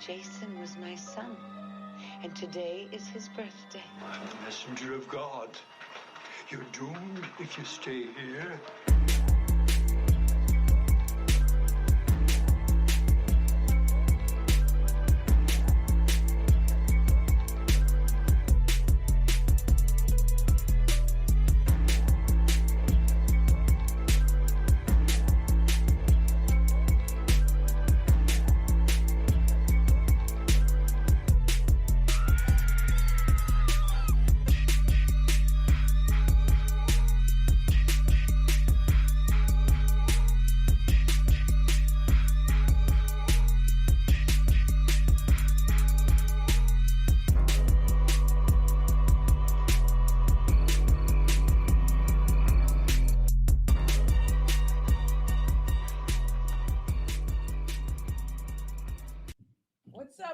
Jason was my son, and today is his birthday. I'm the messenger of God. You're doomed if you stay here.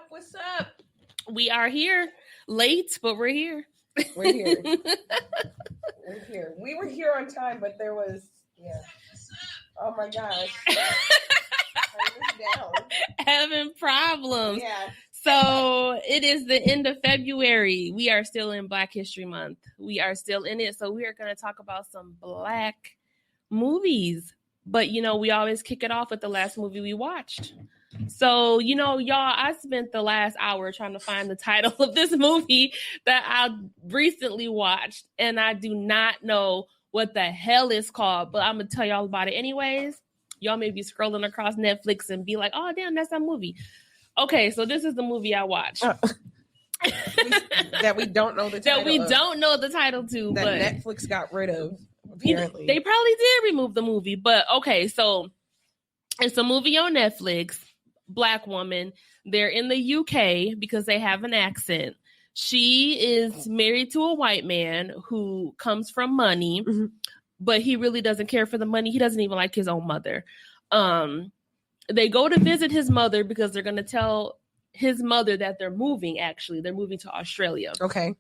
What's up? We are here. Late, but we're here. We're here. We're here. We were here on time, but there was, oh my gosh. Having problems. Yeah. So it is the end of February. We are still in Black History Month. We are still in it. So we are going to talk about some Black movies. But, we always kick it off with the last movie we watched. So, y'all, I spent the last hour trying to find the title of this movie that I recently watched. And I do not know what the hell it's called. But I'm going to tell y'all about it anyways. Y'all may be scrolling across Netflix and be like, oh, damn, that's that movie. Okay, so this is the movie I watched. That we don't know the title don't know the title to. That but Netflix got rid of, apparently. They probably did remove the movie. But, okay, so it's a movie on Netflix. Black woman. They're in the UK because they have an accent. She is married to a white man who comes from money, but he really doesn't care for the money. He doesn't even like his own mother. They go to visit his mother because they're going to tell his mother that they're moving, actually. They're moving to Australia. Okay.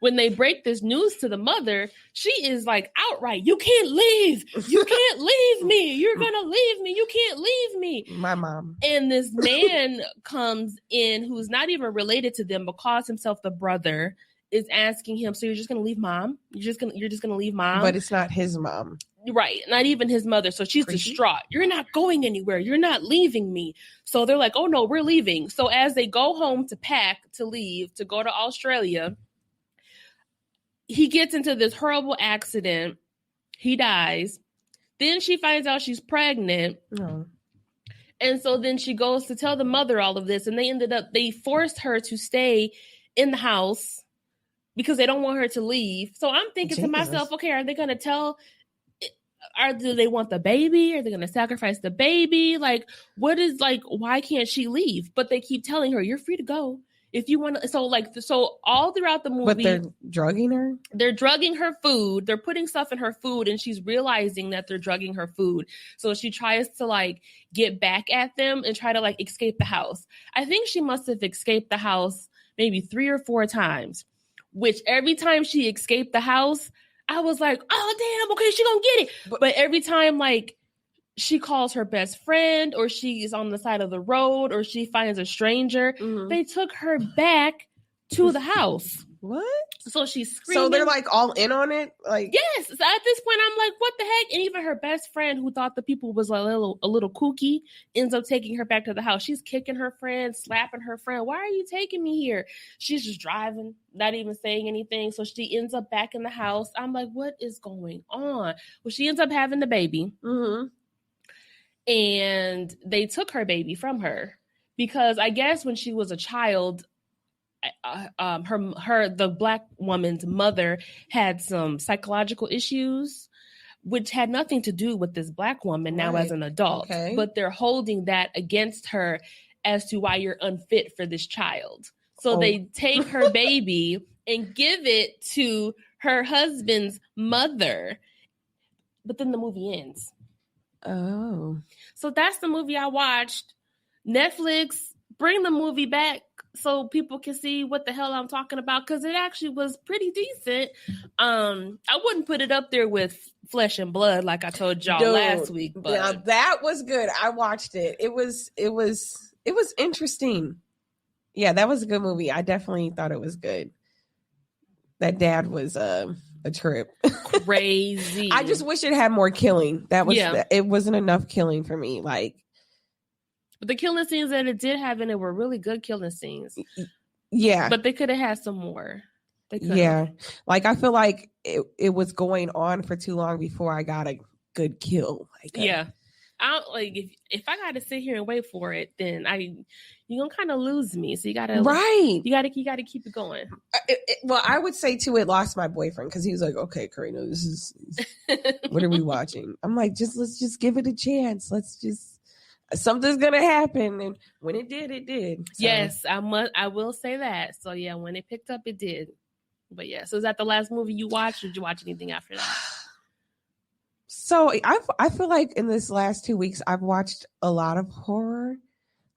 When they break this news to the mother, she is like outright, you can't leave. You can't leave me. You're going to leave me. You can't leave me. My mom. And this man comes in who's not even related to them, but calls himself the brother, is asking him, so you're just going to leave mom? You're just going to leave mom? But it's not his mom. Right. Not even his mother. So she's distraught. You're not going anywhere. You're not leaving me. So they're like, oh no, we're leaving. So as they go home to pack, to leave, to go to Australia, he gets into this horrible accident. He dies. Then she finds out she's pregnant. Oh. And so then she goes to tell the mother all of this. And they forced her to stay in the house because they don't want her to leave. So I'm thinking to myself, okay, are they going to tell, do they want the baby? Are they going to sacrifice the baby? Why can't she leave? But they keep telling her, you're free to go. If you want to, so all throughout the movie, but they're drugging her. They're drugging her food. They're putting stuff in her food, and she's realizing that they're drugging her food. So she tries to get back at them and try to escape the house. I think she must have escaped the house maybe 3 or 4 times. Which every time she escaped the house, I was like, oh damn, okay, she gonna get it. But every time she calls her best friend, or she's on the side of the road, or she finds a stranger, they took her back to the house. What? So she's screaming. So they're all in on it? Yes. So at this point, I'm like, what the heck? And even her best friend, who thought the people was a little kooky, ends up taking her back to the house. She's kicking her friend, slapping her friend. Why are you taking me here? She's just driving, not even saying anything. So she ends up back in the house. I'm like, what is going on? Well, she ends up having the baby. And they took her baby from her because I guess when she was a child, the Black woman's mother had some psychological issues, which had nothing to do with this Black woman now as an adult. Okay. But they're holding that against her as to why you're unfit for this child. So they take her baby and give it to her husband's mother. But then the movie ends. Oh. So that's the movie I watched. Netflix, bring the movie back so people can see what the hell I'm talking about, because it actually was pretty decent. I wouldn't put it up there with Flesh and Blood like I told y'all last week. But yeah, that was good. I watched it. It was it was interesting. Yeah, that was a good movie. I definitely thought it was good. That dad was a trip. Crazy. I just wish it had more killing. That was Yeah. It wasn't enough killing for me. Like, but the killing scenes that it did have in it were really good killing scenes. yeah. But they could have had some more. They could've. Yeah. Like, I feel like it was going on for too long before I got a good kill. Like, Yeah. I don't, like if I got to sit here and wait for it, then you're gonna kind of lose me. So you gotta right. You gotta keep it going. Well, I would say too, it lost my boyfriend because he was like, "Okay, Karina, this is what are we watching?" I'm like, let's just give it a chance. Something's gonna happen, and when it did, it did. So. Yes, I will say that. So yeah, when it picked up, it did. But yeah, so is that the last movie you watched, or did you watch anything after that? So I feel like in this last 2 weeks, I've watched a lot of horror.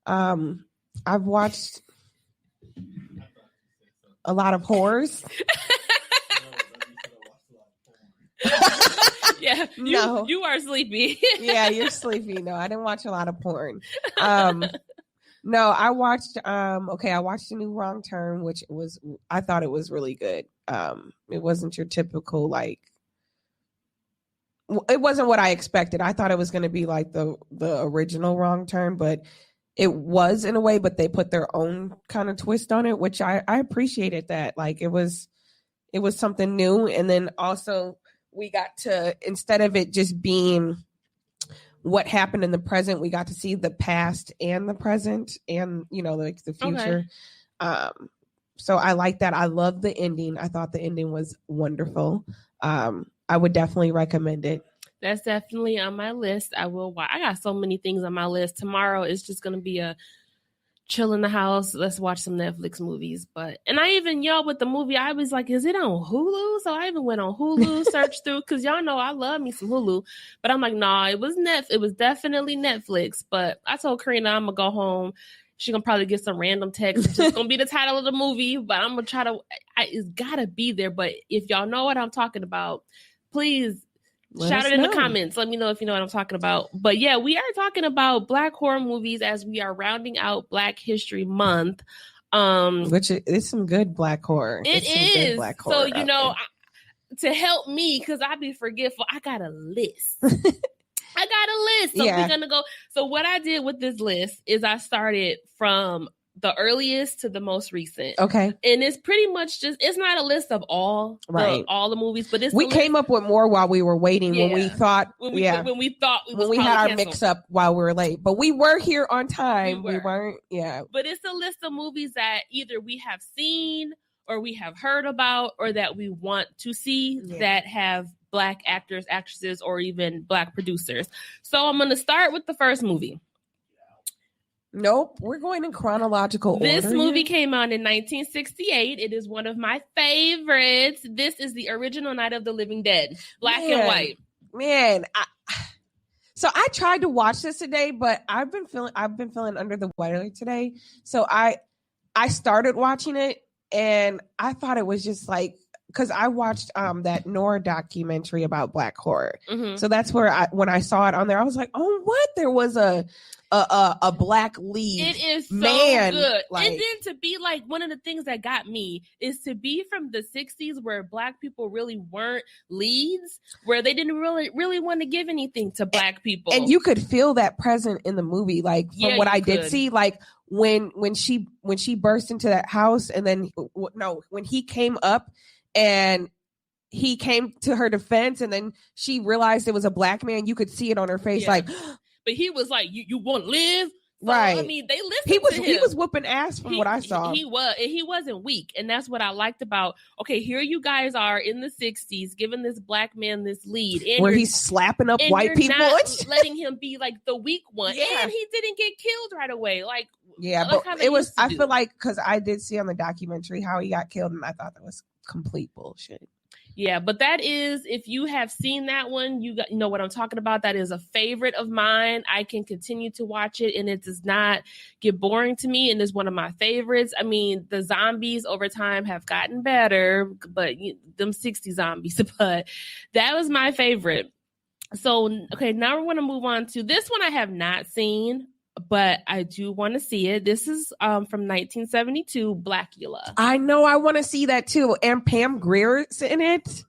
I've watched a lot of horrors. Yeah, No. you are sleepy. Yeah, you're sleepy. No, I didn't watch a lot of porn. No, I watched I watched a new Wrong Turn, which I thought it was really good. It wasn't your typical it wasn't what I expected. I thought it was going to be like the original Wrong Turn, but it was in a way, but they put their own kind of twist on it, which I appreciated that. Like it was something new. And then also we got to, instead of it just being what happened in the present, we got to see the past and the present and, like the future. Okay. So I like that. I love the ending. I thought the ending was wonderful. I would definitely recommend it. That's definitely on my list. I will watch. I got so many things on my list. Tomorrow is just going to be a chill in the house. Let's watch some Netflix movies. And I even, with the movie, I was like, is it on Hulu? So I even went on Hulu, searched through, because y'all know I love me some Hulu. But I'm like, nah, it was definitely Netflix. But I told Karina I'm going to go home. She's going to probably get some random text. It's just going to be the title of the movie. But I'm going to try to, it's got to be there. But if y'all know what I'm talking about, please shout it in the comments. Let me know if you know what I'm talking about. But yeah, we are talking about Black horror movies as we are rounding out Black History Month. Which is some good Black horror. It is. Black horror so, to help me, because I be forgetful, I got a list. So we're going to go. So what I did with this list is I started from the earliest to the most recent. Okay. And it's pretty much it's not a list of all the movies, but we came up with more while we were waiting when we thought when we had our mix up while we were late. But we were here on time. We weren't. Yeah. But it's a list of movies that either we have seen or we have heard about or that we want to see that have Black actors, actresses, or even Black producers. So I'm going to start with the first movie. Nope, we're going in chronological order. This movie came out in 1968. It is one of my favorites. This is the original Night of the Living Dead, black and white. Man, so I tried to watch this today, but I've been feeling under the weather today. So I started watching it, and I thought it was just like, because I watched that Nora documentary about Black horror. Mm-hmm. So that's where when I saw it on there, I was like, oh, what? There was a Black lead. It is so good. And then to be like, one of the things that got me is to be from the 60s where Black people really weren't leads, where they didn't really want to give anything to Black people. And you could feel that present in the movie. Like from what I did see, like when she burst into that house, and then when he came up and he came to her defense, and then she realized it was a Black man, you could see it on her face. Like, but he was like, you want to live? So, right. I mean, they listened to him. He was whooping ass from what I saw. He wasn't weak. And that's what I liked about, okay, here you guys are in the 60s, giving this Black man this lead. And where he's slapping up white people. Not letting him be like the weak one. Yeah. And he didn't get killed right away. Like, but it was, I feel like, because I did see on the documentary how he got killed, and I thought that was complete bullshit. Yeah, but that is, if you have seen that one, you know what I'm talking about. That is a favorite of mine. I can continue to watch it, and it does not get boring to me, and is one of my favorites. I mean, the zombies over time have gotten better, but them 60 zombies, but that was my favorite. So, okay, now we're going to move on to this one I have not seen, but I do want to see it. This is from 1972, Blackula. I know. I want to see that too. And Pam Grier's in it.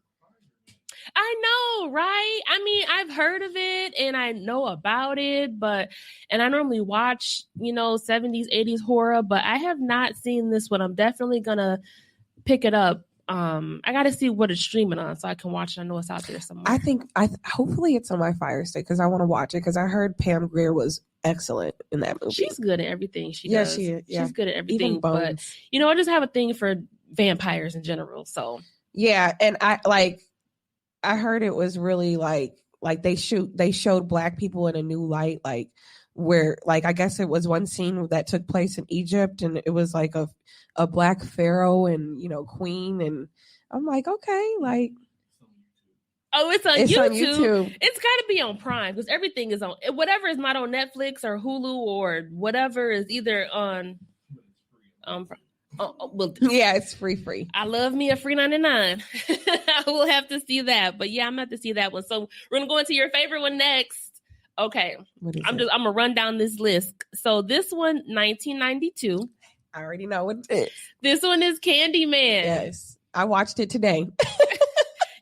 I know, right? I mean, I've heard of it and I know about it, and I normally watch, 70s, 80s horror, but I have not seen this one. I'm definitely gonna pick it up. I got to see what it's streaming on so I can watch it. I know it's out there somewhere. I think hopefully it's on my Fire Stick because I want to watch it because I heard Pam Grier was excellent in that movie. She's good at everything she does. She is. Yeah. She's good at everything. Even Bones. But I just have a thing for vampires in general. So yeah, and I heard it was really like they showed Black people in a new light, like where I guess it was one scene that took place in Egypt and it was like a Black pharaoh and queen, and I'm like, okay, like it's on YouTube. It's got to be on Prime because everything is on whatever is not on Netflix or Hulu or whatever is either on well, yeah, it's free. I love me a free 99. I will have to see that, but yeah, I'm gonna have to see that one. So we're gonna go into your favorite one next. Okay, I'm gonna run down this list. So this one, 1992. I already know what it is. This one is Candyman. Yes, I watched it today.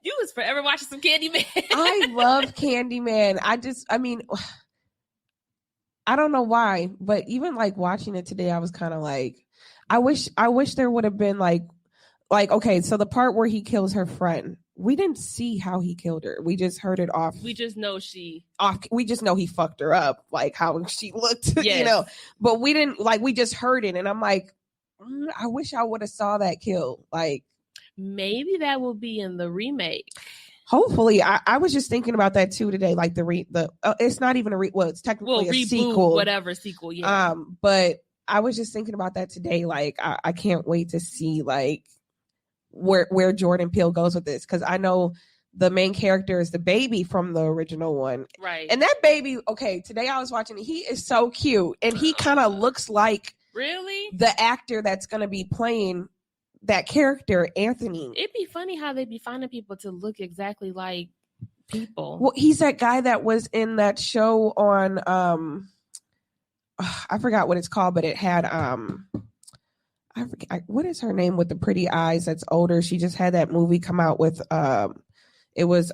You was forever watching some Candyman. I love Candyman. I don't know why, but even watching it today, I was kind of like, I wish there would have been like, okay, so the part where he kills her friend, we didn't see how he killed her. We just heard it off. We just know we just know he fucked her up, like how she looked, yes. But we didn't we just heard it. And I'm like, I wish I would have saw that kill. Like maybe that will be in the remake. Hopefully. I was just thinking about that too today. Like it's not even it's technically a sequel, whatever sequel. Yeah. But I was just thinking about that today. Like, I can't wait to see where Jordan Peele goes with this. Cause I know the main character is the baby from the original one. Right. And that baby, okay, today I was watching it. He is so cute. And he kind of looks like really the actor that's going to be playing that character, Anthony. It'd be funny how they be finding people to look exactly like people. Well, he's that guy that was in that show on, I forgot what it's called, but it had I forget what is her name with the pretty eyes that's older. She just had that movie come out with it was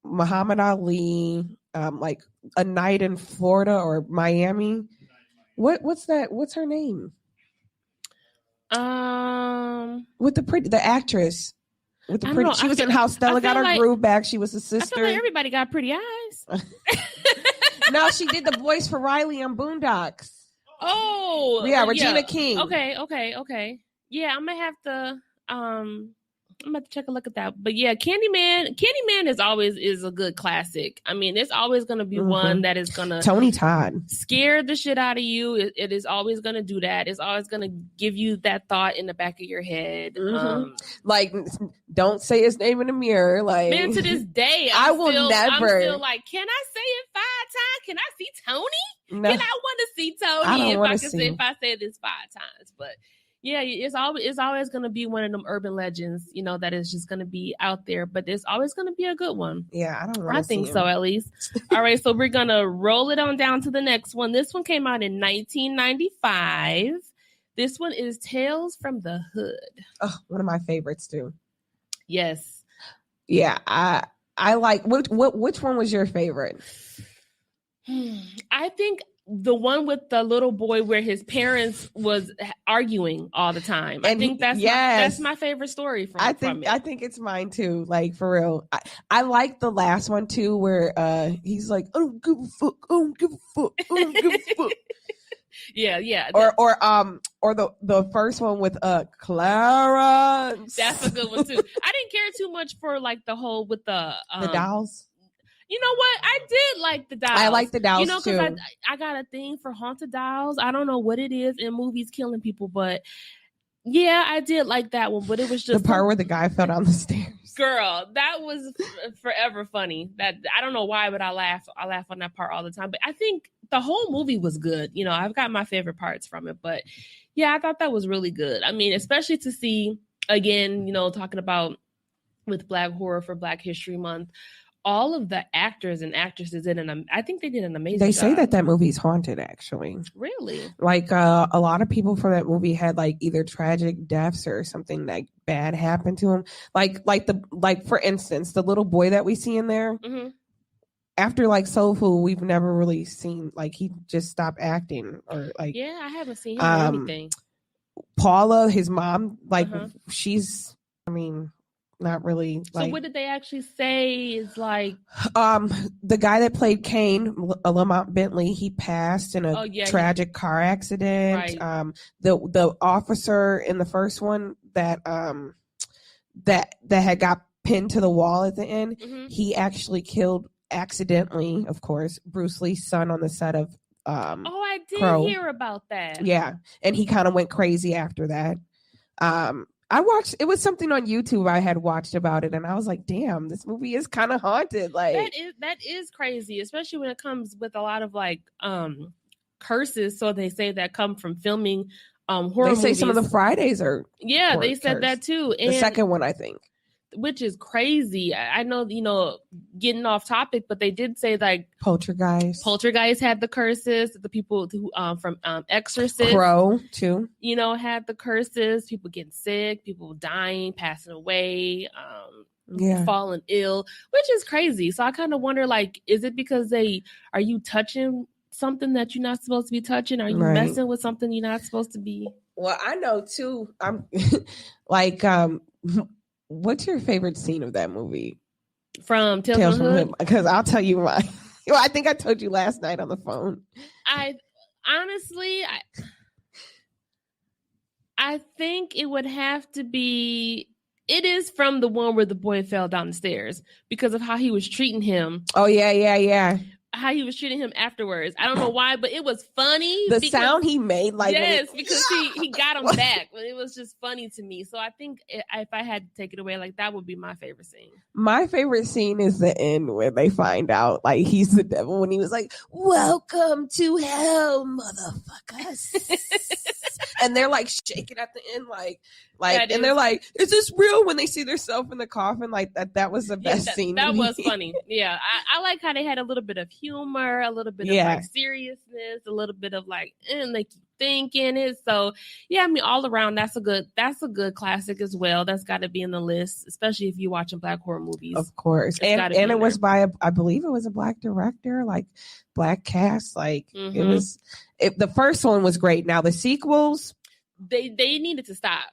Muhammad Ali, like A Night in Florida or Miami. What's that? What's her name? With the actress. With the pretty, she was in How Stella Got Her Groove Back. She was a sister. I feel like everybody got pretty eyes. No, she did the voice for Riley on Boondocks. Oh, yeah, Regina King. Okay. Yeah, I'm gonna have to check a look at that. But yeah, Candyman is always a good classic. I mean, it's always gonna be one that is gonna Tony Todd scare the shit out of you. It is always gonna do that. It's always gonna give you that thought in the back of your head. Like, don't say his name in the mirror. Like, man, to this day, I'm still like, can I say it 5 times? Can I see Tony? No. Can I want to see Tony if I say this 5 times? But yeah, it's always going to be one of them urban legends, that is just going to be out there, but it's always going to be a good one. Yeah, I think so, at least. All right, so we're going to roll it on down to the next one. This one came out in 1995. This one is Tales from the Hood. Oh, one of my favorites too. Yes. Yeah, I like which one was your favorite? I think the one with the little boy where his parents was arguing all the time. I think that's my favorite story from it. I think it's mine too. Like, for real. I like the last one too, where he's like, I don't give a fuck. I don't give a fuck. I don't give a fuck. Yeah. Or the first one with Clarence. That's a good one too. I didn't care too much for like the whole with the dolls. You know what? I did like the dolls. I like the dolls too. Because I got a thing for haunted dolls. I don't know what it is in movies killing people, but yeah, I did like that one. But it was just the part where the guy fell down the stairs. Girl, that was forever funny. That I don't know why, but I laugh on that part all the time. But I think the whole movie was good. I've got my favorite parts from it. But yeah, I thought that was really good. I mean, especially to see again, talking about with Black horror for Black History Month. all of the actors and actresses I think they did an amazing They job. say that movie's haunted, actually. Really? Like a lot of people from that movie had like either tragic deaths or something like bad happened to them. Like for instance, the little boy that we see in there. Mm-hmm. After like Soul Food, we've never really seen like he just stopped acting or like. Yeah, I haven't seen him or anything. Paula, his mom, like she's. I mean, not really. Like, so what did they actually say? Is like the guy that played Kane, Lamont Bentley, he passed in a tragic car accident. Right. The officer in the first one that had got pinned to the wall at the end, he actually killed accidentally, of course, Bruce Lee's son on the set of I did Crow. hear about that. Yeah, and he kind of went crazy after that. I watched, it was something on YouTube I had watched about it, and I was like, damn, this movie is kind of haunted. Like that is crazy, especially when it comes with a lot of like curses. So they say that come from filming horror movies. They say some of the Fridays are they said that too. And the second one, I think. Which is crazy. I know, getting off topic, but they did say like Poltergeist had the curses. The people who from Exorcist, Crow too, had the curses. People getting sick, people dying, passing away, falling ill, which is crazy. So I kind of wonder, like, is it because are you touching something that you're not supposed to be touching? Are you messing with something you're not supposed to be? Well, I know too. I'm like what's your favorite scene of that movie? From Tales from the Hood? Because I'll tell you mine. Well, I think I told you last night on the phone. I think it would have to be. It is from the one where the boy fell down the stairs because of how he was treating him. Oh yeah. How he was treating him afterwards. I don't know why, but it was funny. The sound he made, like because he got him back. But it was just funny to me. So I think if I had to take it away, like that would be my favorite scene. My favorite scene is the end where they find out like he's the devil when he was like, "Welcome to hell, motherfuckers," and they're like shaking at the end, like, and they're like, "Is this real?" When they see themselves in the coffin, like that. That was the best scene. That was funny. Yeah, I like how they had a little bit of humor, a little bit of like seriousness, a little bit of like, and they keep thinking it. So yeah, I mean, all around, that's a good classic as well. That's got to be in the list, especially if you're watching Black horror movies. Of course, and it was by I believe it was a Black director, like Black cast. Like it was. The first one was great. Now the sequels, they needed to stop.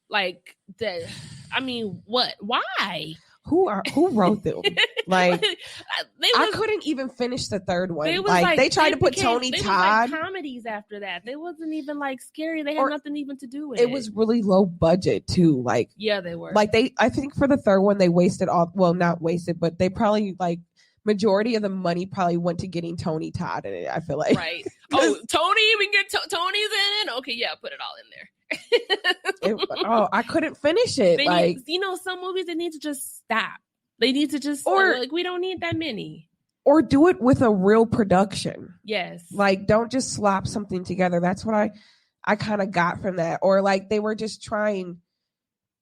Like the, I mean, what? Why? Who wrote them? Like I couldn't even finish the third one. Like they tried to put Tony Todd. Like comedies after that. They wasn't even like scary. They had nothing even to do with it. It was really low budget too. Like they were. Like I think for the third one they wasted all. Well, not wasted, but they probably like majority of the money probably went to getting Tony Todd in it. I feel like right. Oh, Tony, we can get Tony's in it. Okay, yeah, put it all in there. I couldn't finish it. Some movies they need to just stop. They need to just we don't need that many. Or do it with a real production. Yes. Like don't just slap something together. That's what I kind of got from that. Or like they were just trying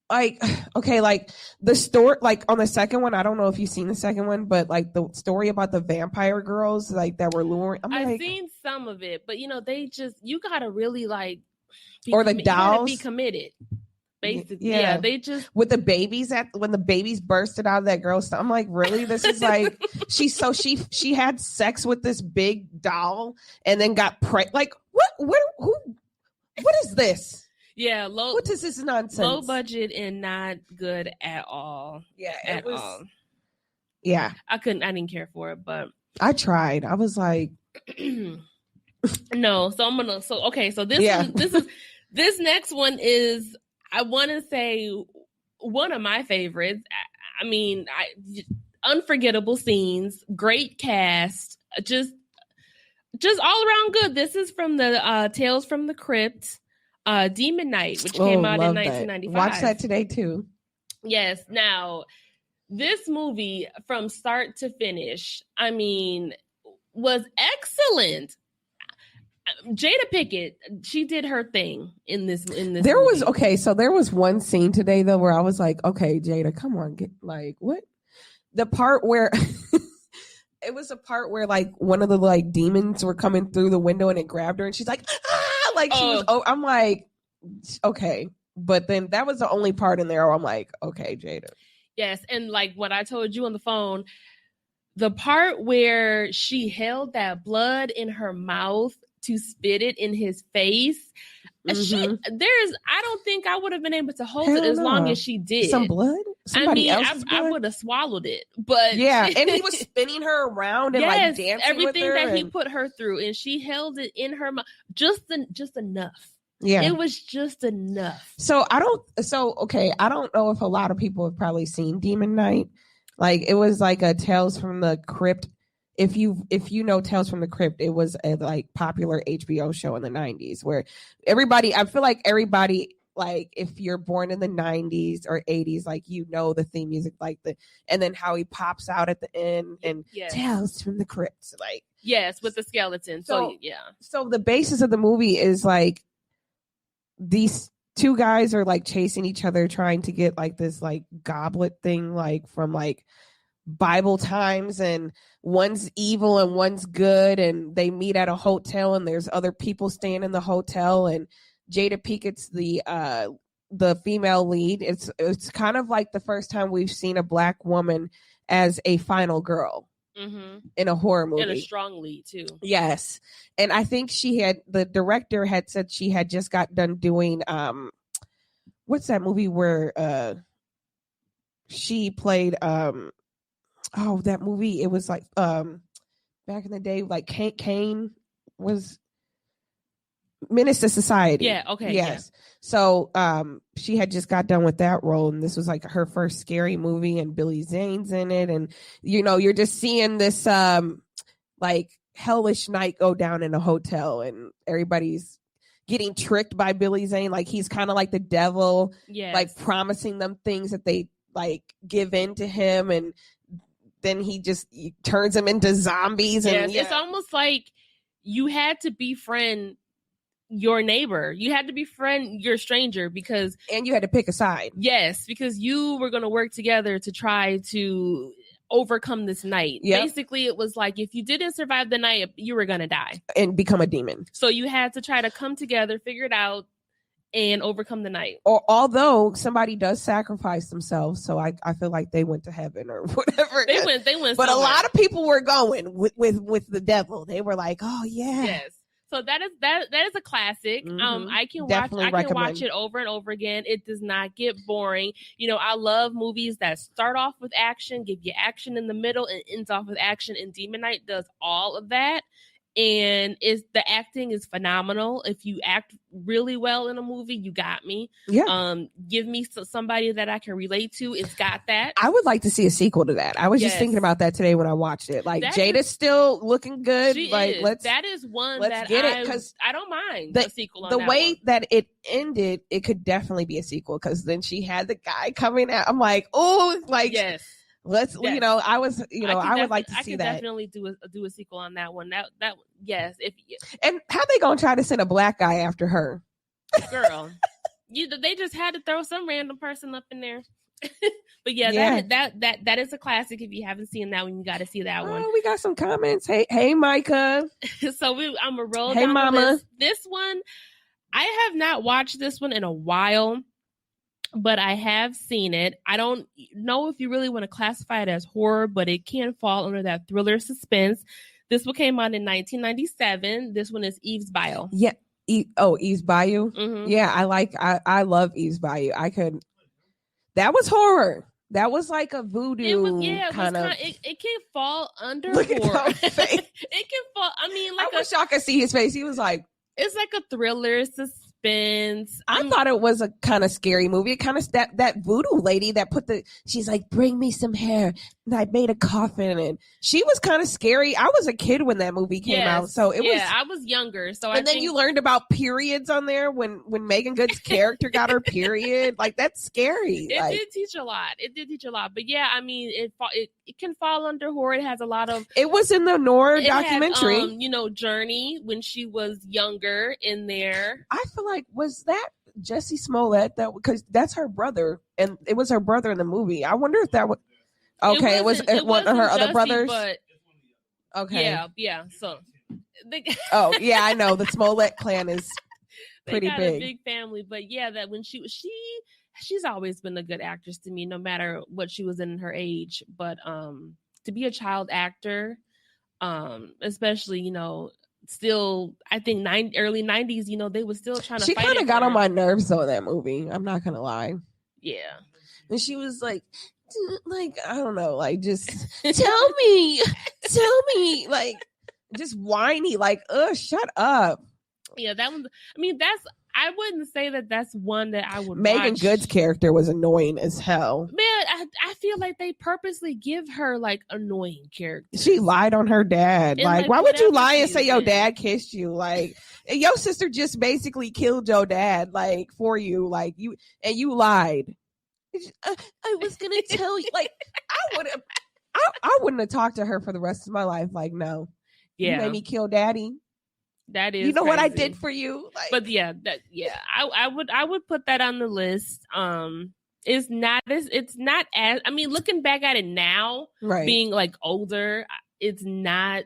like okay, like the story like on the second one, I don't know if you've seen the second one, but like the story about the vampire girls like that were luring. I've seen some of it, but they just you gotta really like the dolls be committed. Basically, yeah, they just with the babies when the babies bursted out of that girl's stomach. I'm like, really? This is like she had sex with this big doll and then got pregnant. Like what is this? Yeah, what is this nonsense? Low budget and not good at all. Yeah, at all. Yeah, I didn't care for it, but I tried. I was like, no. So I'm gonna. So okay. So this next one is. I want to say one of my favorites. I mean, unforgettable scenes, great cast, just all around good. This is from the Tales from the Crypt, Demon Knight, which came out in 1995. Watch that today too. Yes. Now, this movie from start to finish, I mean, was excellent. Jada Pinkett, she did her thing in this. There movie. So there was one scene today though where I was like, okay, Jada, come on, get like what? the part where it was a part where like one of the like demons were coming through the window and it grabbed her and she's like, ah, like she was. Oh, I'm like, okay, but then that was the only part in there where I'm like, okay, Jada. Yes, and like what I told you on the phone, the part where she held that blood in her mouth to spit it in his face. I don't think I would have been able to hold it as long as she did. Some blood? I would have swallowed it, but yeah, and he was spinning her around and like dancing everything with her that he put her through, and she held it in her mouth just enough. Yeah, it was just enough. So I don't know if a lot of people have probably seen Demon Knight. Like it was like a Tales from the Crypt. If you know Tales from the Crypt, it was a like popular HBO show in the 90s where I feel like everybody, like if you're born in the 90s or 80s, like you know the theme music, and then how he pops out at the end and Tales from the Crypt, like yes, with the skeleton. So the basis of the movie is like these two guys are like chasing each other trying to get like this like goblet thing like from like Bible times, and one's evil and one's good, and they meet at a hotel and there's other people staying in the hotel, and Jada Pinkett's the female lead. It's kind of like the first time we've seen a Black woman as a final girl in a horror movie, and a strong lead too. Yes, and I think the director had said she had just got done doing what's that movie where she played that movie, it was like back in the day, like Kane was Menace to Society. Yeah, okay. Yes. Yeah. So she had just got done with that role, and this was like her first scary movie, and Billy Zane's in it, and you know, you're just seeing this like hellish night go down in a hotel, and everybody's getting tricked by Billy Zane, like he's kind of like the devil, like promising them things that they like give in to him, and then he turns them into zombies. And it's almost like you had to befriend your neighbor. You had to befriend your stranger and you had to pick a side. Yes, because you were going to work together to try to overcome this night. Yep. Basically, it was like if you didn't survive the night, you were going to die and become a demon. So you had to try to come together, figure it out, and overcome the night. Or although somebody does sacrifice themselves, so I feel like they went to heaven or whatever. They went. But somewhere. A lot of people were going with the devil. They were like, oh yeah. Yes. So that is a classic. I can watch it over and over again. It does not get boring. You know, I love movies that start off with action, give you action in the middle, and ends off with action. And Demon Knight does all of that. And the acting is phenomenal. If you act really well in a movie, you got me. Yeah. Give me somebody that I can relate to. It's got that. I would like to see a sequel to that. I was just thinking about that today when I watched it. Like Jada's still looking good. That is one that I don't mind a sequel on the way that it ended. It could definitely be a sequel because then she had the guy coming out. I'm like, oh, like yes. Let's, you know, I would like to see that. I could definitely do a sequel on that one. That yes. And how they gonna try to send a Black guy after her, girl? They just had to throw some random person up in there. But that is a classic. If you haven't seen that one, you got to see that one. We got some comments. Hey, Micah. So I'm a roll. Hey, down Mama. This one, I have not watched this one in a while. But I have seen it. I don't know if you really want to classify it as horror, but it can fall under that thriller suspense. This one came out in 1997. This one is Eve's Bayou. Yeah. Eve's Bayou. Mm-hmm. Yeah, I love Eve's Bayou. That was horror. That was like a voodoo kind of. It can fall under Look horror. At that face. It can fall. I mean, I wish y'all could see his face. He was like, it's like a thriller suspense. I thought it was a kind of scary movie. It kind of that voodoo lady that she's like, bring me some hair, and I made a coffin, and she was kind of scary. I was a kid when that movie came out, so it was. Yeah, I was younger, so and then you learned about periods on there when Megan Good's character got her period. Like that's scary. It did teach a lot. But yeah, I mean, it can fall under horror. It has a lot of. It was in the Noir documentary. Had, Journey when she was younger in there. I feel like was that Jussie Smollett because that's her brother, and it was her brother in the movie. I wonder if that was. Okay, it was one of her other Jussie, brothers. but Okay. yeah. So, Oh yeah, I know the Smollett clan is pretty they got big. a big family, but yeah, that when she's always been a good actress to me, no matter what she was in her age. But to be a child actor, especially still, I think early 90s, they were still trying to. She kind of got on my nerves though in that movie. I'm not gonna lie. Yeah, and she was like I don't know, like just tell me, like just whiny, like shut up. Yeah, that one. I mean, I wouldn't say that that's one that I would. Megan watch. Good's character was annoying as hell. Man, I feel like they purposely give her like annoying characters. She lied on her dad. And, like, like, why would you lie and she's say your in. dad kissed you? Like, your sister just basically killed your dad, like, for you. Like, you lied. I was gonna tell you. Like, I wouldn't have talked to her for the rest of my life. Like, no, you made me kill daddy. That is, you know what I crazy. did for you. Like, But I would put that on the list. It's not as, I mean, looking back at it now, right, being like older, it's not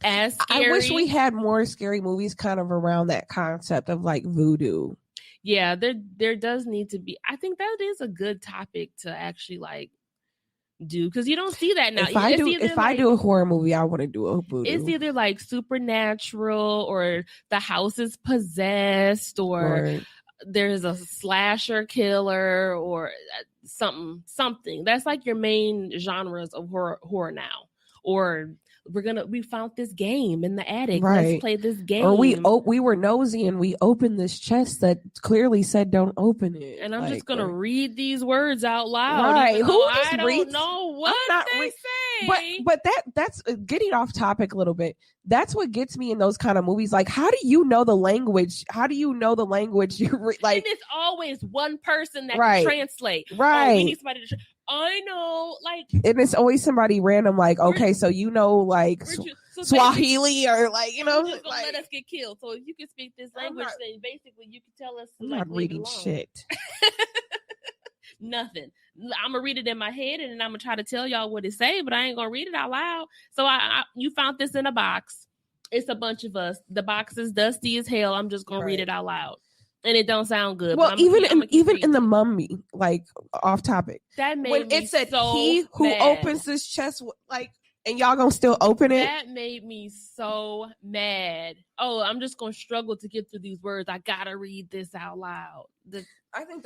as scary. I wish we had more scary movies kind of around that concept of like voodoo. Yeah, there does need to be. I think that is a good topic to actually like do, because you don't see that now. If I do a horror movie, I want to do a voodoo. It's either like supernatural, or the house is possessed, or there's a slasher killer, or something. That's like your main genres of horror now. Or we found this game in the attic. Right. Let's play this game. Or we were nosy and we opened this chest that clearly said don't open it. And I'm just gonna read these words out loud. Right? I don't know what they say. But that's getting off topic a little bit. That's what gets me in those kind of movies. Like, how do you know the language? How do you know the language you like? And it's always one person that Right. can translate. Right. Oh, we need somebody to. I know, like, And it's always somebody random. Like, okay, so you know, like so Swahili or like just gonna let us get killed. So if you can speak this language, then basically you can tell us. I'm not reading shit. Nothing. I'm gonna read it in my head and then I'm gonna try to tell y'all what it say, but I ain't gonna read it out loud. So you found this in a box. It's a bunch of us. The box is dusty as hell. I'm just gonna read it out loud, and it don't sound good. Well, even in the Mummy, like off topic, that made when me it said so he who mad. opens this chest, like, and y'all gonna still open it. That made me so mad. Oh, I'm just gonna struggle to get through these words. I gotta read this out loud. I think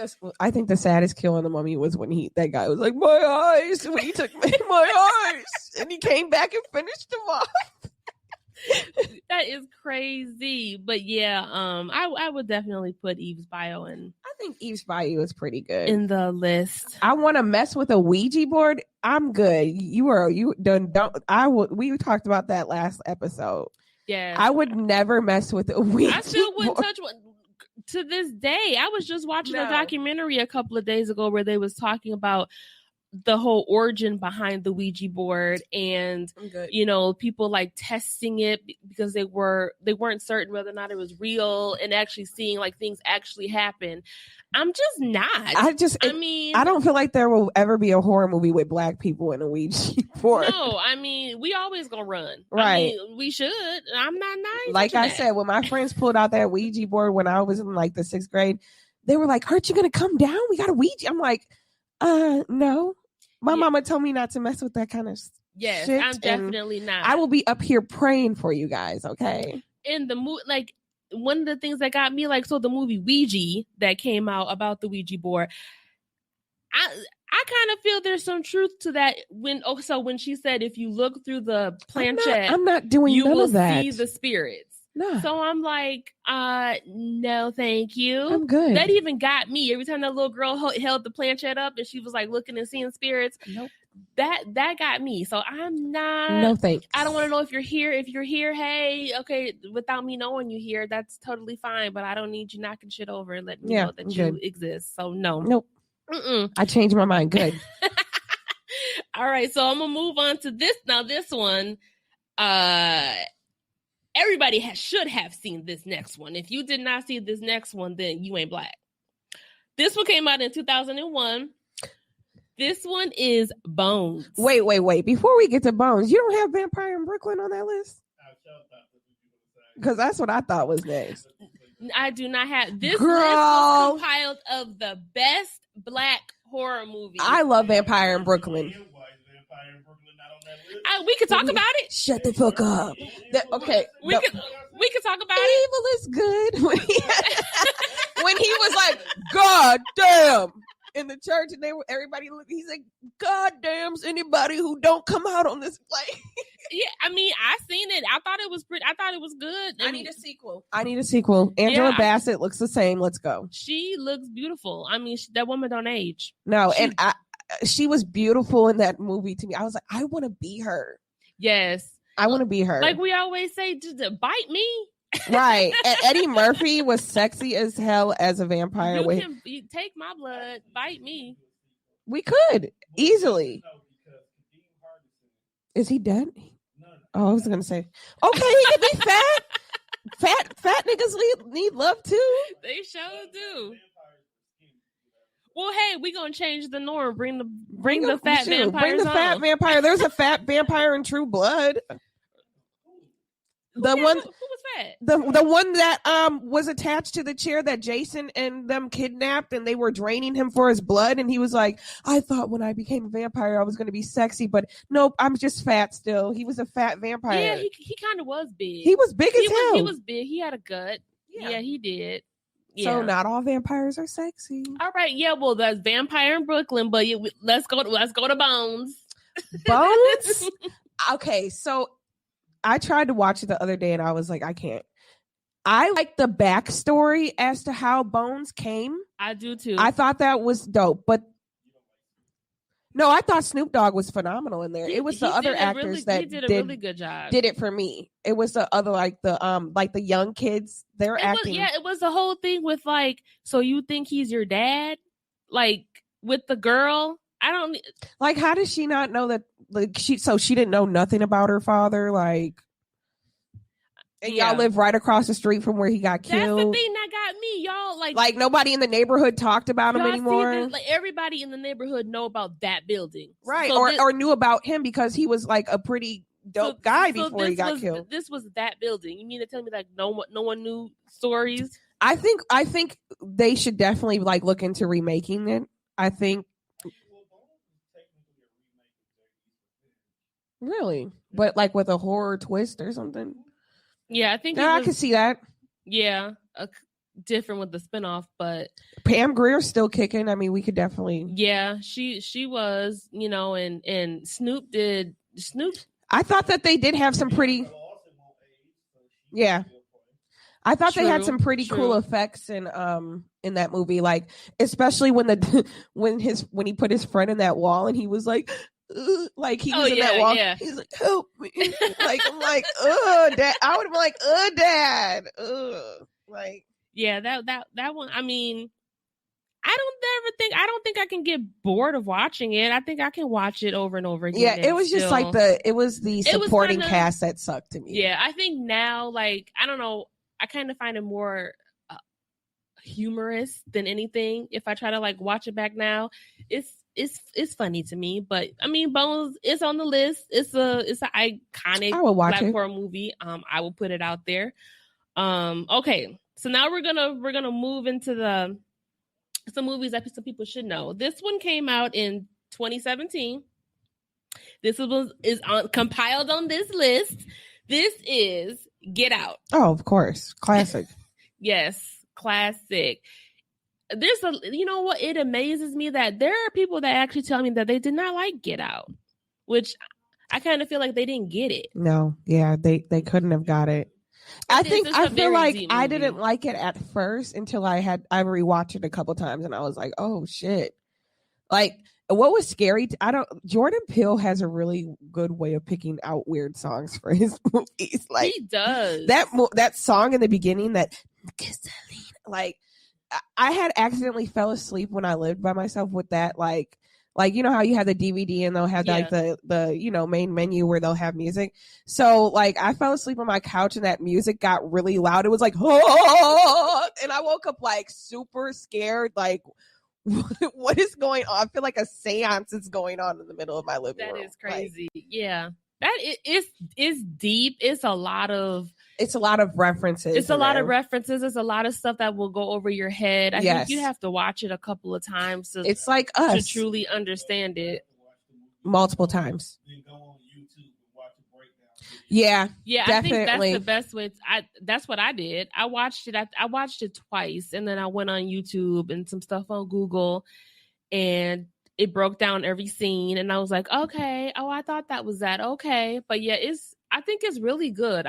the saddest kill in the Mummy was when that guy was like, my eyes, when he took my eyes, and he came back and finished them off. That is crazy. But yeah, I would definitely put Eve's Bayou in. I think Eve's Bayou is pretty good in the list. I want to mess with a Ouija board. I'm good. You done. We talked about that last episode. Yeah, I would never mess with a Ouija. I still wouldn't board. touch one to this day. I was just watching a documentary a couple of days ago where they was talking about the whole origin behind the Ouija board, and people like testing it because they weren't certain whether or not it was real, and actually seeing like things actually happen. I'm just not. I don't feel like there will ever be a horror movie with black people in a Ouija board. No, I mean, we always gonna run. Right. I mean, we should. I'm not nice. Like I said, when my friends pulled out that Ouija board when I was in like the 6th grade, they were like, aren't you gonna come down? We got a Ouija. I'm like, no. My mama told me not to mess with that kind of shit. I'm definitely not. I will be up here praying for you guys, okay? In the movie, like, one of the things that got me, like, so the movie Ouija that came out about the Ouija board, I kind of feel there's some truth to that. When she said, if you look through the planchette, I'm not doing you none will of that. see the spirits. No. So I'm like, no, thank you. I'm good. That even got me. Every time that little girl held the planchette up and she was like looking and seeing spirits. Nope. That got me. So I'm not. No thanks. I don't want to know if you're here. If you're here, hey, okay, without me knowing you here, that's totally fine. But I don't need you knocking shit over and letting me know that you exist. So no. Nope. I changed my mind. Good. All right. So I'm gonna move on to this. Now this one, everybody should have seen this next one. If you did not see this next one, then you ain't black. This one came out in 2001. This one is Bones. Wait. Before we get to Bones, you don't have Vampire in Brooklyn on that list? Because that's what I thought was next. I do not have this. Girl. List was compiled of the best black horror movies. I love Vampire in Brooklyn. We could talk about it. Shut the fuck up. Okay. We could talk about it. Evil is good. When he was like, God damn, in the church, and everybody looked, he's like, God damns anybody who don't come out on this play. Yeah, I mean, I seen it. I thought it was pretty. I thought it was good. I need a sequel. Angela Bassett looks the same. Let's go. She looks beautiful. I mean, that woman don't age. No, she was beautiful in that movie to me. I was like, I want to be her. Yes. I want to be her. Like we always say, just bite me. Right. And Eddie Murphy was sexy as hell as a vampire. You take my blood, bite me. We could easily. Is he dead? Oh, I was gonna say. Okay, he could be fat. Fat niggas need love too. They sure do. Well, hey, we gonna change the norm. Bring the fat vampire. Bring the fat vampire. There's a fat vampire in True Blood. Who was fat? The one that was attached to the chair that Jason and them kidnapped, and they were draining him for his blood, and he was like, I thought when I became a vampire I was going to be sexy, but nope, I'm just fat still. He was a fat vampire. Yeah, he kind of was big. He was big as hell. He was big. He had a gut. Yeah, he did. Yeah. So not all vampires are sexy. All right, yeah. Well, that's Vampire in Brooklyn, but let's go to Bones. Bones. Okay, so I tried to watch it the other day and I was like, I can't. I like the backstory as to how Bones came. I do too. I thought that was dope, but no, I thought Snoop Dogg was phenomenal in there. It was the other actors that did a really good job. Did it for me. It was the other like the young kids. They're acting. It was the whole thing with like, so you think he's your dad? Like with the girl. I don't like. How does she not know that? Like she didn't know nothing about her father. Like, and y'all live right across the street from where he got killed. That's the thing that got me, y'all. Like nobody in the neighborhood talked about him anymore. Like everybody in the neighborhood know about that building, right? So or knew about him because he was like a pretty dope guy before he got killed. This was that building. You mean to tell me like no one knew stories? I think they should definitely like look into remaking it. I think. Really? But like with a horror twist or something? Yeah, I think I could see that. Yeah, different with the spinoff, but Pam Grier's still kicking. I mean, we could definitely. Yeah, she was, and Snoop. I thought that they did have some pretty. Yeah. I thought they had some pretty cool effects in that movie, like especially when he put his friend in that wall and he was like he was in that wall. Yeah. He's like, help me. Like I'm like, dad. I would have been like, dad. Like yeah, that one. I mean, I don't think I can get bored of watching it. I think I can watch it over and over again. Yeah, it was just like the supporting cast that sucked to me. Yeah, I think now, like, I don't know, I kind of find it more humorous than anything. If I try to like watch it back now, it's funny to me. But I mean, Bones is on the list. It's an iconic black horror movie. I will put it out there. Okay, so now we're gonna move into some movies that some people should know. This one came out in 2017. This is compiled on this list. This is Get Out. Oh, of course, classic. Yes, classic. There's you know what? It amazes me that there are people that actually tell me that they did not like Get Out, which I kind of feel like they didn't get it. No, yeah, they couldn't have got it. I feel like I didn't like it at first until I rewatched it a couple times and I was like, oh shit. Like what was scary? Jordan Peele has a really good way of picking out weird songs for his movies. Like he does. That song in the beginning, that like I had accidentally fell asleep when I lived by myself with that, like you know how you have the DVD and they'll have like the main menu where they'll have music. So like I fell asleep on my couch and that music got really loud. It was like, oh, and I woke up like super scared, like What is going on? I feel like a seance is going on in the middle of my living room. That is crazy. Yeah. That is deep. It's a lot of references. It's a lot of references. It's a lot of stuff that will go over your head. I Yes. think you have to watch it a couple of times to, It's like to us truly understand it. multiple times. Then go on YouTube and watch a breakdown. Yeah. Yeah, Definitely. I think that's the best way. That's what I did. I watched it. I watched it twice, and then I went on YouTube and some stuff on Google, and it broke down every scene. And I was like, okay, oh, I thought that was that. Okay, but yeah, I think it's really good.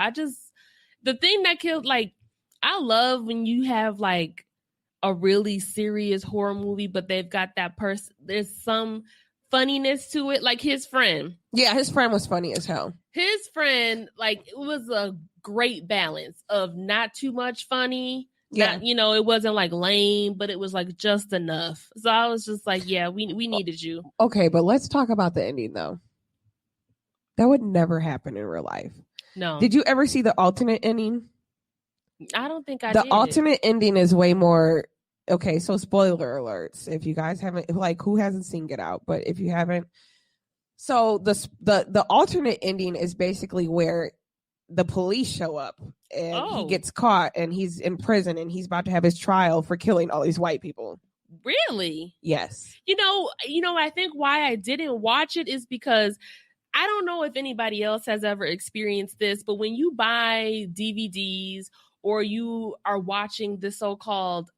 The thing that killed, like, I love when you have like a really serious horror movie, but they've got that person. There's some funniness to it, like his friend. Yeah, his friend was funny as hell. His friend, like, it was a great balance of not too much funny. Yeah. Not, it wasn't like lame, but it was like just enough. So I was just like, yeah, we needed you. Okay, but let's talk about the ending though. That would never happen in real life. No, Did you ever see the alternate ending? I don't think I The did. alternate ending is way more. Okay, so spoiler alerts. If you guys haven't, like, who hasn't seen Get Out? But if you haven't, so the alternate ending is basically where the police show up and he gets caught and he's in prison and he's about to have his trial for killing all these white people. Really? Yes. I think why I didn't watch it is because I don't know if anybody else has ever experienced this, but when you buy DVDs or you are watching the so-called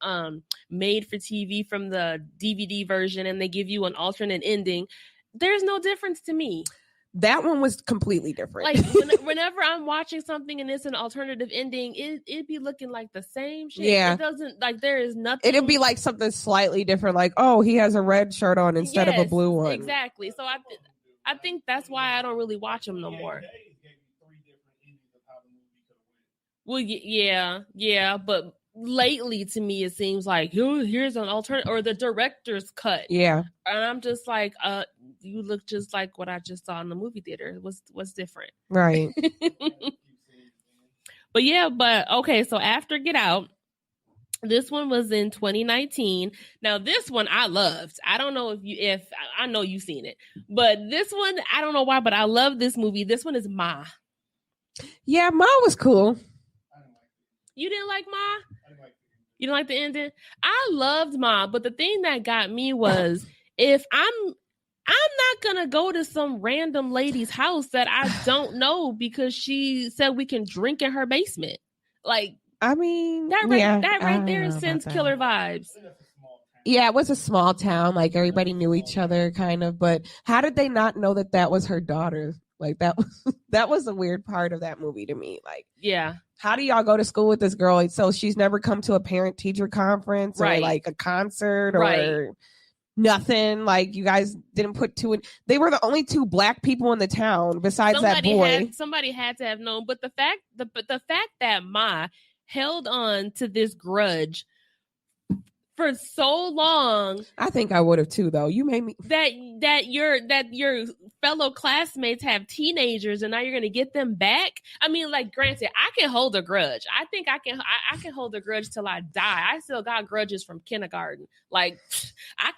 made for TV from the DVD version and they give you an alternate ending, there's no difference to me. That one was completely different. Like whenever I'm watching something and it's an alternative ending, it'd be looking like the same shit. Yeah. It doesn't, like, there is nothing. It'd be like something slightly different, like, oh, he has a red shirt on instead of a blue one. Exactly. So I think that's why I don't really watch them no more. Well, yeah, but lately to me it seems like, oh, here's an alternative or the director's cut. Yeah. And I'm just like, you look just like what I just saw in the movie theater. What's different? Right. But okay, so after Get Out, this one was in 2019. Now this one I loved. I don't know if I know you've seen it, but this one, I don't know why, but I love this movie. This one is Ma. Yeah, Ma was cool. You didn't like Ma? You didn't like the ending? I loved Ma, but the thing that got me was if I'm not gonna go to some random lady's house that I don't know because she said we can drink in her basement. Like, I mean, that right there sends killer vibes. Yeah, it was a small town. Like, everybody knew each other, kind of. But how did they not know that was her daughter? Like, that was a weird part of that movie to me. Like, yeah, how do y'all go to school with this girl? So she's never come to a parent teacher conference or like a concert or nothing. Like, you guys didn't put two in. They were the only two black people in the town besides that boy. Somebody had to have known. But the fact that Ma held on to this grudge for so long, I think I would have too, though. You made me that your fellow classmates have teenagers and now you're gonna get them back. I mean, like, granted, I can hold a grudge. I think I can hold a grudge till I die. I still got grudges from kindergarten. Like, I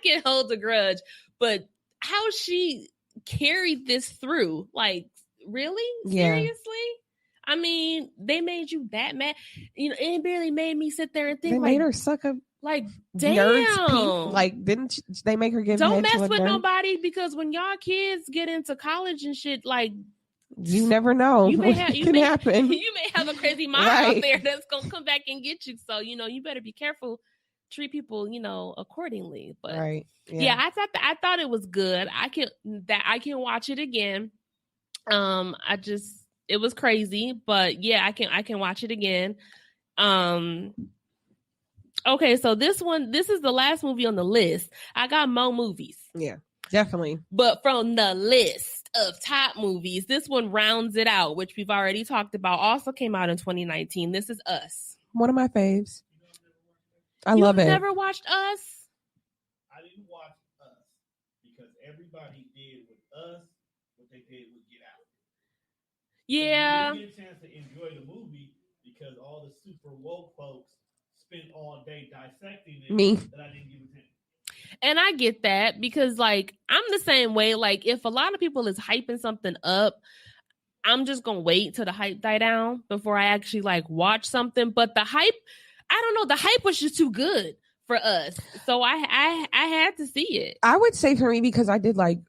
can hold a grudge, but how she carried this through, like, really? Seriously? I mean, they made you that mad. It barely made me sit there and think. They made her suck a damn. Like, didn't they make her give? Don't mess with nobody, because when y'all kids get into college and shit, like, you never know. You may happen. You may have a crazy mom out there that's gonna come back and get you. So you better be careful. Treat people, accordingly. But yeah, I thought it was good. I can watch it again. It was crazy, but yeah, I can watch it again. Okay, so this is the last movie on the list. I got more movies. Yeah, definitely. But from the list of top movies, this one rounds it out, which we've already talked about. Also came out in 2019. This is Us. One of my faves. I love it. You've never watched Us? I didn't watch Us because everybody did with Us what they did with Get Out. Yeah. So you didn't get a chance to enjoy the movie because all the super woke folks spent all day dissecting it Me. that I didn't give attention. And I get that because, like, I'm the same way. Like, if a lot of people is hyping something up, I'm just gonna wait till the hype die down before I actually like watch something. But the hype, I don't know, the hype was just too good for us, so I had to see it. I would say for me, because I did like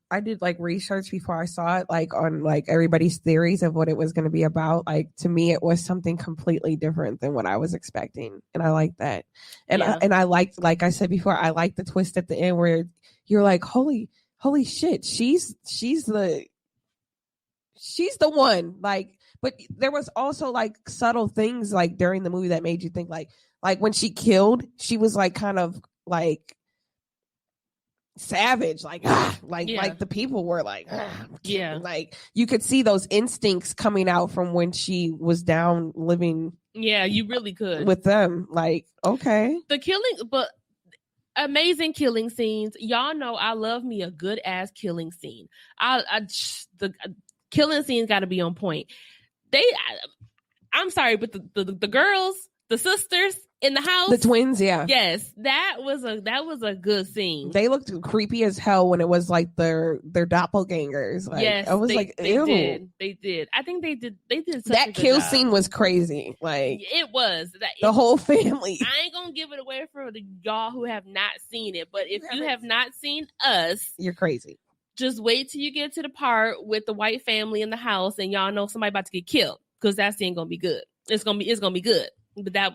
research before I saw it, like on like everybody's theories of what it was going to be about. Like, to me, it was something completely different than what I was expecting, and I like that. And Yeah. I liked, like I said before, I liked the twist at the end where you're like, holy shit, she's the one. Like, but there was also like subtle things like during the movie that made you think like when she killed, she was like kind of like savage, like like the people were like, like you could see those instincts coming out from when she was down living. Yeah, you really could with them. Like, okay, the killing, but amazing killing scenes. Y'all know I love me a good ass killing scene. The killing scenes got to be on point. I'm sorry, but the girls, the sisters in the house, the twins, yes, that was a good scene. They looked creepy as hell when it was like their doppelgangers. Like, yes, I was they did. I think they did such that a good kill job. scene was crazy. Like, it was the whole family. I ain't gonna give it away for y'all who have not seen it, but if you have not seen Us, you're crazy. Just wait till you get to the part with the white family in the house and y'all know somebody about to get killed, because that scene gonna be good. It's gonna be good. But that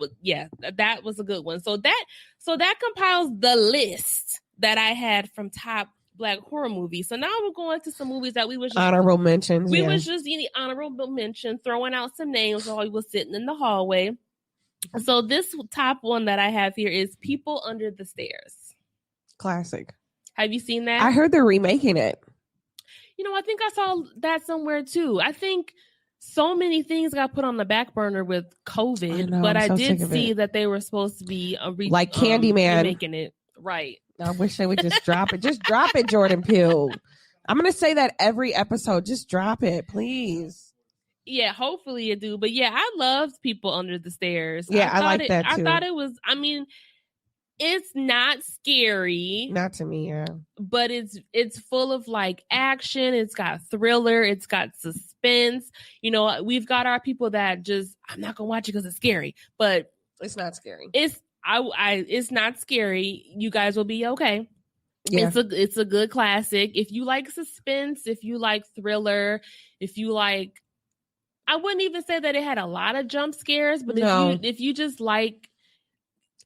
was a good one. So that compiles the list that I had from top Black horror movies. So now we're going to some movies that we was just, honorable mentions. We was just honorable mention, throwing out some names while we was sitting in the hallway. So this top one that I have here is People Under the Stairs. Classic. Have you seen that? I heard they're remaking it. I think I saw that somewhere too. I think so many things got put on the back burner with COVID, but I did see that they were supposed to be like Candyman making it right. I wish they would just drop it. Just drop it, Jordan Peele. I'm gonna say that every episode. Just drop it, please. Yeah, hopefully you do. But yeah, I loved People Under the Stairs. Yeah, I like that too. I thought it was. I mean, it's not scary. Not to me, yeah. But it's full of like action. It's got thriller. It's got suspense. We've got our people that just, I'm not gonna watch it because it's scary. But it's not scary. It's not scary. You guys will be okay. Yeah. It's a good classic. If you like suspense, if you like thriller, if you like, I wouldn't even say that it had a lot of jump scares, but if you just like,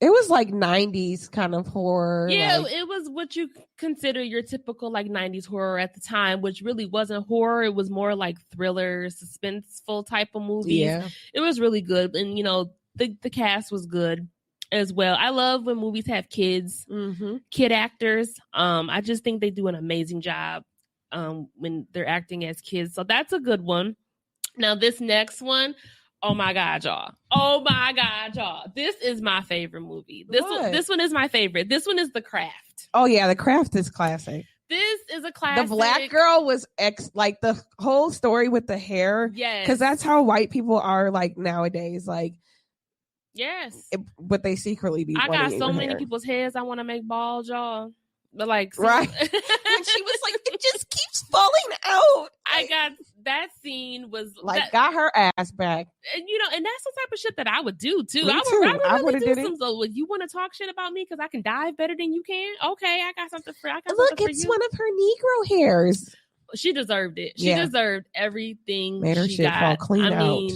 it was like 90s kind of horror. Yeah, it was what you consider your typical like 90s horror at the time, which really wasn't horror. It was more like thriller, suspenseful type of movies. Yeah. It was really good. And, the cast was good as well. I love when movies have kids, kid actors. I just think they do an amazing job when they're acting as kids. So that's a good one. Now, this next one, oh my God, y'all. This is my favorite movie. This one is my favorite. This one is The Craft. Oh yeah, The Craft is classic. This is a classic. The black girl was like the whole story with the hair. Yes. Because that's how white people are like nowadays. Like, yes. But they secretly be. I got so many people's heads I want to make bald, y'all. But like, right. When she was like, it just keeps falling out. I got that scene was like got her ass back, and and that's the type of shit that I would do too. I would really do some. So, you want to talk shit about me because I can dive better than you can? Okay, I got something for. Look, it's one of her Negro hairs. She deserved it. She deserved everything. Made her she shit got. fall clean out.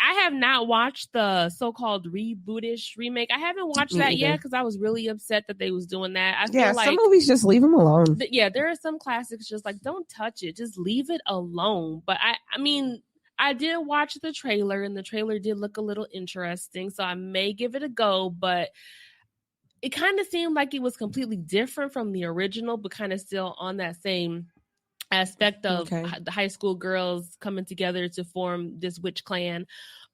I have not watched the so-called rebootish remake. I haven't watched that yet because I was really upset that they was doing that. I feel like some movies just leave them alone. There are some classics just like don't touch it, just leave it alone. But I mean, I did watch the trailer, and the trailer did look a little interesting, so I may give it a go. But it kind of seemed like it was completely different from the original, but kind of still on that same aspect of the high school girls coming together to form this witch clan.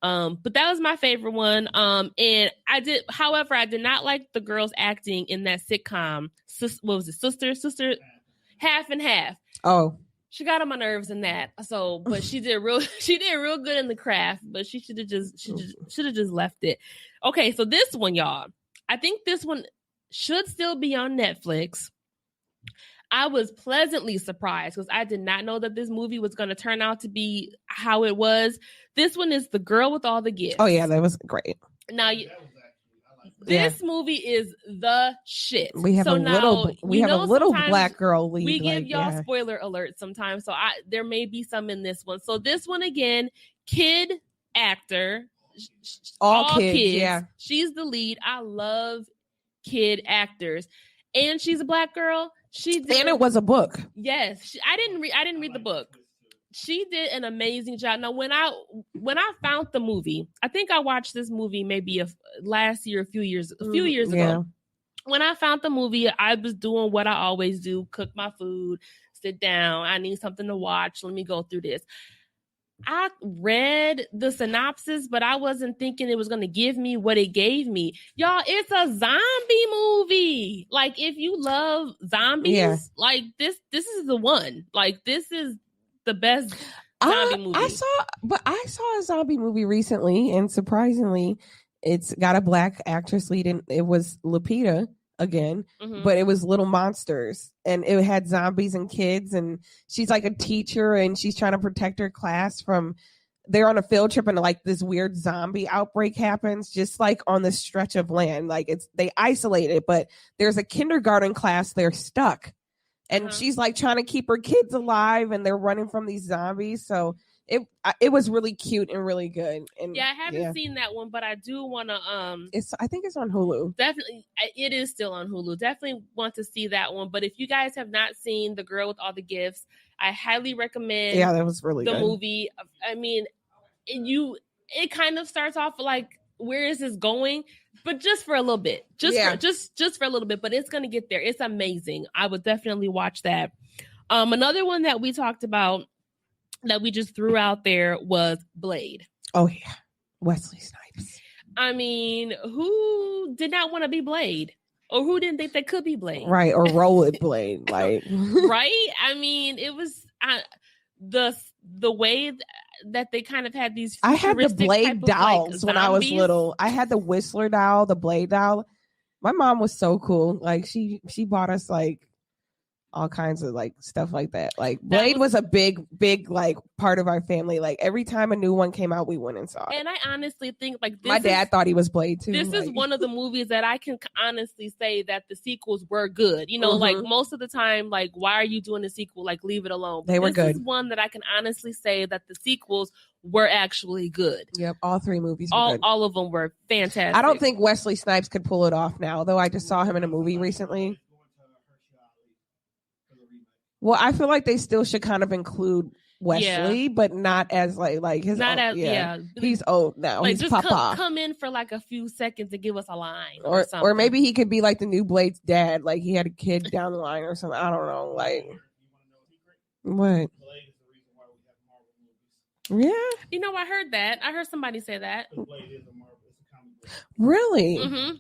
But that was my favorite one. And I did not like the girls acting in that sitcom. What was it? Sister, Half and Half. Oh, She got on my nerves in that. So, but she did real good in the craft, but she should have just left it. Okay, so this one, y'all, I think this one should still be on Netflix. I was pleasantly surprised because I did not know that this movie was going to turn out to be how it was. This one is The Girl with All the Gifts. Oh yeah, that was great. Now, this movie is the shit. We have a little black girl lead. We give y'all spoiler alerts sometimes, so there may be some in this one. So this one again, kid actor, all kids. Yeah, she's the lead. I love kid actors, and she's a black girl. And it was a book. Yes, I didn't read the book. She did an amazing job. Now, when I found the movie, I think I watched this movie maybe last year, a few years ago. When I found the movie, I was doing what I always do: cook my food, sit down. I need something to watch. Let me go through this. I read the synopsis, but I wasn't thinking it was going to give me what it gave me. Y'all, it's a zombie movie. Like, if you love zombies, like this is the one. Like, this is the best zombie movie. I saw a zombie movie recently, and surprisingly, it's got a black actress lead, and it was Lupita again, but it was Little Monsters, and it had zombies and kids, and she's like a teacher, and she's trying to protect her class from. They're on a field trip, and like this weird zombie outbreak happens, just like on this stretch of land. Like they isolate it, but there's a kindergarten class. They're stuck. And she's like trying to keep her kids alive, and they're running from these zombies. So it was really cute and really good. And I haven't seen that one, but I do want to. I think it's on Hulu. Definitely, it is still on Hulu. Definitely want to see that one. But if you guys have not seen The Girl with All the Gifts, I highly recommend. Yeah, that was really good. The movie. I mean, it kind of starts off like, where is this going? But just for a little bit, just for a little bit, but it's going to get there. It's amazing. I would definitely watch that. Another one that we talked about that we just threw out there was Blade. Oh yeah. Wesley Snipes. I mean, who did not want to be Blade? Or who didn't think they could be Blade? Right. Or rollerblade. Like, right. I mean, it was the way that they kind of had these. I had the Blade dolls when I was little. I had the Whistler doll, the Blade doll. My mom was so cool. Like she bought us like all kinds of like stuff like that. Like Blade was a big like part of our family. Like every time a new one came out, we went and saw it. And I honestly think like my dad thought he was Blade too. This is one of the movies that I can honestly say that the sequels were good. You know, like most of the time, like why are you doing a sequel? Like leave it alone. They were good. This is one that I can honestly say that the sequels were actually good. Yep, all three movies were good. All of them were fantastic. I don't think Wesley Snipes could pull it off now, though. I just saw him in a movie recently. Well, I feel like they still should kind of include Wesley, but not as like his. Not as He's old now. Like he's just Papa. Come in for like a few seconds and give us a line, or maybe he could be like the new Blade's dad. Like he had a kid down the line or something. I don't know. Like what? Yeah. You know, I heard that. I heard somebody say that. Really? Mm-hmm.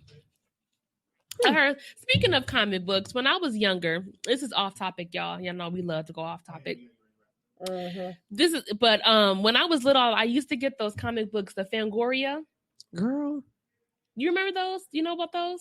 I heard, speaking of comic books, when I was younger, this is off topic, y'all. You know, we love to go off topic. But when I was little, I used to get those comic books, the Fangoria. Girl. You remember those? You know about those?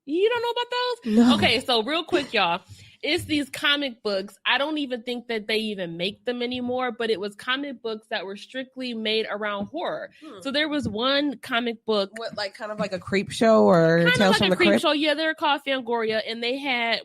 You don't know about those? No. Okay, so real quick, y'all. It's these comic books. I don't even think that they even make them anymore, but it was comic books that were strictly made around horror. So there was one comic book. What, like kind of like a creep show or Tales from the Crypt? Show. Yeah, they were called Fangoria, and they had,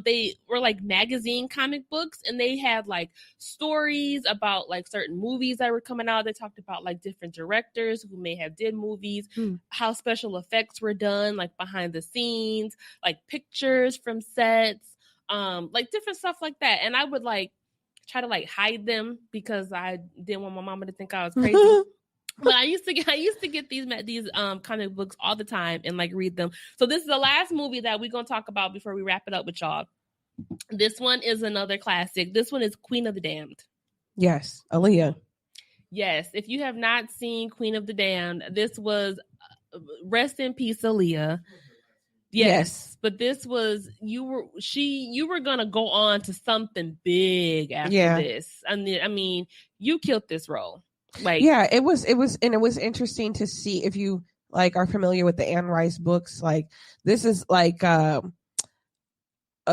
they were like magazine comic books, and they had like stories about like certain movies that were coming out. They talked about like different directors who may have did movies, how special effects were done, like behind the scenes, like pictures from sets. Like different stuff like that. And I would like try to like hide them because I didn't want my mama to think I was crazy. But I used to get these comic books all the time and like read them. So this is the last movie that we're gonna talk about before we wrap it up with y'all. This one is another classic. This one is Queen of the Damned. Yes, Aaliyah. Yes, if you have not seen Queen of the Damned, this was rest in peace, Aaliyah. Yes. But this was you were gonna go on to something big after this. I mean, you killed this role. Like, yeah, it was interesting to see if you like are familiar with the Anne Rice books. Like, this is like a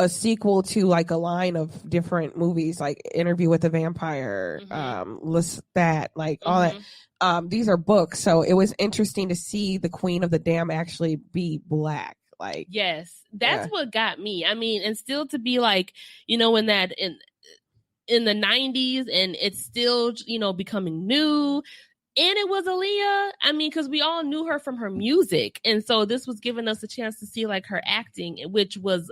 sequel to like a line of different movies, like Interview with the Vampire, Lestat, like all that. These are books, so it was interesting to see the Queen of the Dam actually be black. Like, yes, that's what got me. I mean, and still to be like, you know, in the 90s, and it's still, you know, becoming new. And it was Aaliyah. I mean, because we all knew her from her music, and so this was giving us a chance to see like her acting, which was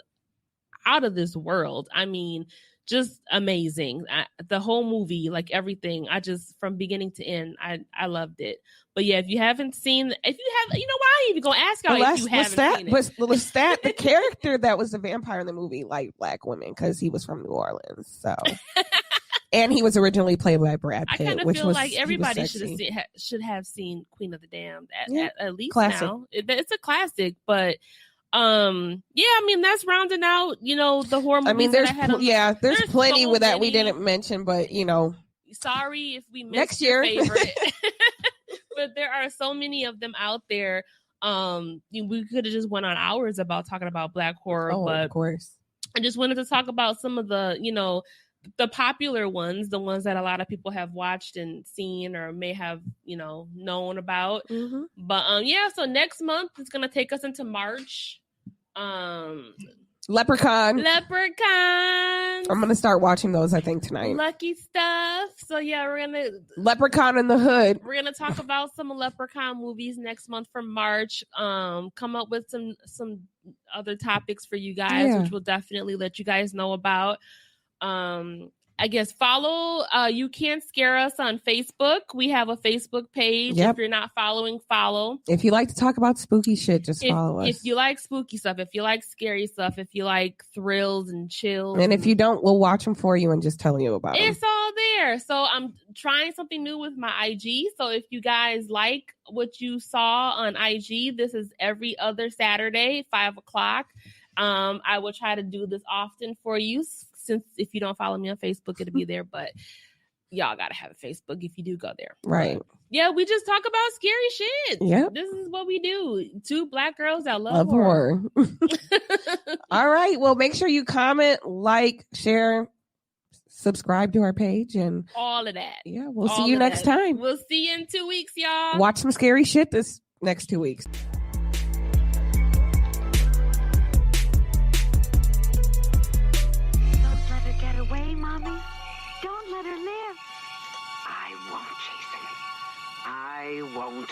out of this world. I mean, just amazing. The whole movie, like everything, I just, from beginning to end, I loved it. But yeah, if you haven't seen, if you have, you know what, I ain't even gonna ask y'all if you haven't seen it. Was Lestat the character that was the vampire in the movie, like black women, because he was from New Orleans, so. And he was originally played by Brad Pitt. I kind of feel like everybody should have seen Queen of the Damned at least classic. Now. It's a classic, but yeah, I mean, that's rounding out, you know, the horror movies. I mean, there's plenty so with that we didn't mention, but you know, sorry if we missed next year. Your favorite. But there are so many of them out there. We could have just went on hours about talking about black horror, but of course, I just wanted to talk about some of the, you know, the popular ones, the ones that a lot of people have watched and seen or may have, you know, known about. But yeah, so next month it's gonna take us into March. Leprechaun. I'm gonna start watching those, I think, tonight. Lucky Stuff. So yeah, Leprechaun in the Hood. We're gonna talk about some Leprechaun movies next month for March. Come up with some other topics for you guys, which we'll definitely let you guys know about. I guess follow You Can't Scare Us on Facebook. We have a Facebook page. If you're not following, follow. If you like to talk about spooky shit, just follow us. If you like spooky stuff, if you like scary stuff, if you like thrills and chills. And if you don't, we'll watch them for you and just tell you about them. It's all there. So I'm trying something new with my IG. So if you guys like what you saw on IG, this is every other Saturday, 5:00. I will try to do this often for you. Since if you don't follow me on Facebook, it'll be there. But y'all gotta have a Facebook if you do go there. Right. But, yeah, we just talk about scary shit. Yeah. This is what we do. Two black girls that love horror. All right. Well, make sure you comment, like, share, subscribe to our page, and all of that. Yeah, we'll see you next time. We'll see you in 2 weeks, y'all. Watch some scary shit this next 2 weeks. Don't let her live. I won't, Jason. I won't.